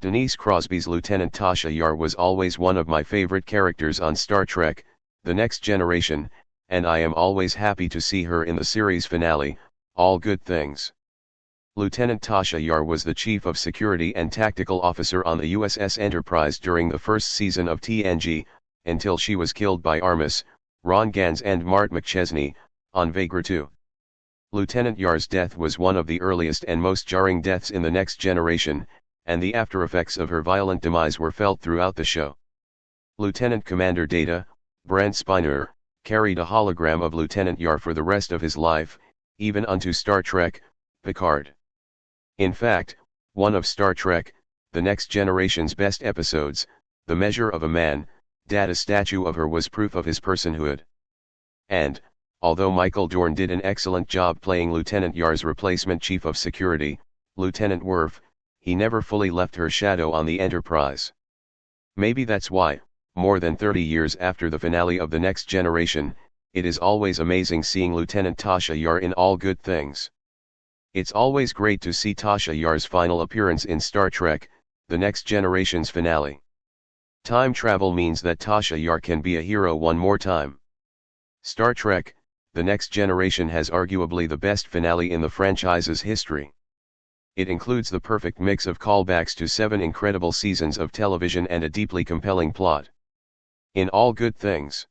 Denise Crosby's Lieutenant Tasha Yar was always one of my favorite characters on Star Trek, The Next Generation, and I am always happy to see her in the series finale, All Good Things. Lieutenant Tasha Yar was the Chief of Security and Tactical Officer on the USS Enterprise during the first season of TNG, until she was killed by Armus, Ron Gans and Mart McChesney, on Vagra 2. Lieutenant Yar's death was one of the earliest and most jarring deaths in The Next Generation, and the aftereffects of her violent demise were felt throughout the show. Lieutenant Commander Data, Brent Spiner, carried a hologram of Lieutenant Yar for the rest of his life, even unto Star Trek, Picard. In fact, one of Star Trek, The Next Generation's best episodes, The Measure of a Man, Data's statue of her was proof of his personhood. And, although Michael Dorn did an excellent job playing Lieutenant Yar's replacement Chief of Security, Lieutenant Worf, he never fully left her shadow on the Enterprise. Maybe that's why, more than 30 years after the finale of The Next Generation, it is always amazing seeing Lieutenant Tasha Yar in All Good Things. It's always great to see Tasha Yar's final appearance in Star Trek, The Next Generation's finale. Time travel means that Tasha Yar can be a hero one more time. Star Trek, The Next Generation has arguably the best finale in the franchise's history. It includes the perfect mix of callbacks to 7 incredible seasons of television and a deeply compelling plot. In All Good Things,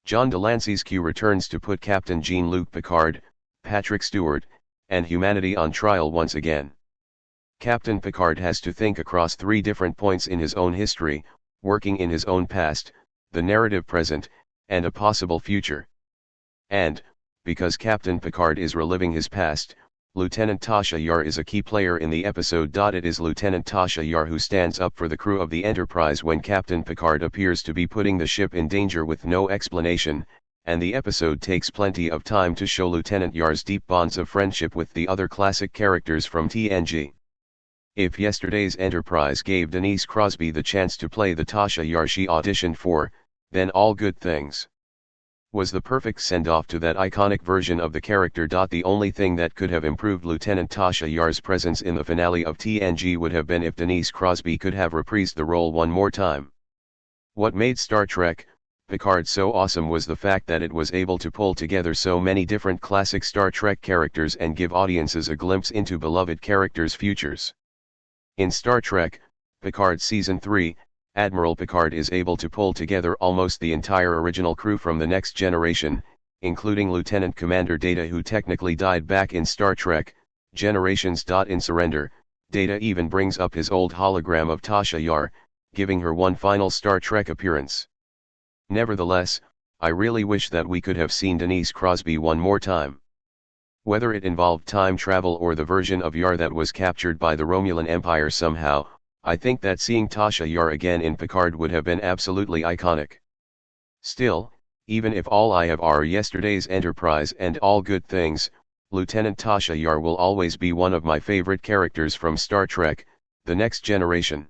John Delancey's Q returns to put Captain Jean-Luc Picard, Patrick Stewart, and humanity on trial once again. Captain Picard has to think across 3 different points in his own history, working in his own past, the narrative present, and a possible future. And, because Captain Picard is reliving his past, Lieutenant Tasha Yar is a key player in the episode. It is Lieutenant Tasha Yar who stands up for the crew of the Enterprise when Captain Picard appears to be putting the ship in danger with no explanation, and the episode takes plenty of time to show Lieutenant Yar's deep bonds of friendship with the other classic characters from TNG. If yesterday's Enterprise gave Denise Crosby the chance to play the Tasha Yar she auditioned for, then All Good Things was the perfect send-off to that iconic version of the character. The only thing that could have improved Lieutenant Tasha Yar's presence in the finale of TNG would have been if Denise Crosby could have reprised the role one more time. What made Star Trek, Picard so awesome was the fact that it was able to pull together so many different classic Star Trek characters and give audiences a glimpse into beloved characters' futures. In Star Trek, Picard Season 3, Admiral Picard is able to pull together almost the entire original crew from The Next Generation, including Lieutenant Commander Data, who technically died back in Star Trek, Generations. In Surrender, Data even brings up his old hologram of Tasha Yar, giving her one final Star Trek appearance. Nevertheless, I really wish that we could have seen Denise Crosby one more time. Whether it involved time travel or the version of Yar that was captured by the Romulan Empire somehow, I think that seeing Tasha Yar again in Picard would have been absolutely iconic. Still, even if all I have are yesterday's Enterprise and All Good Things, Lieutenant Tasha Yar will always be one of my favorite characters from Star Trek, The Next Generation.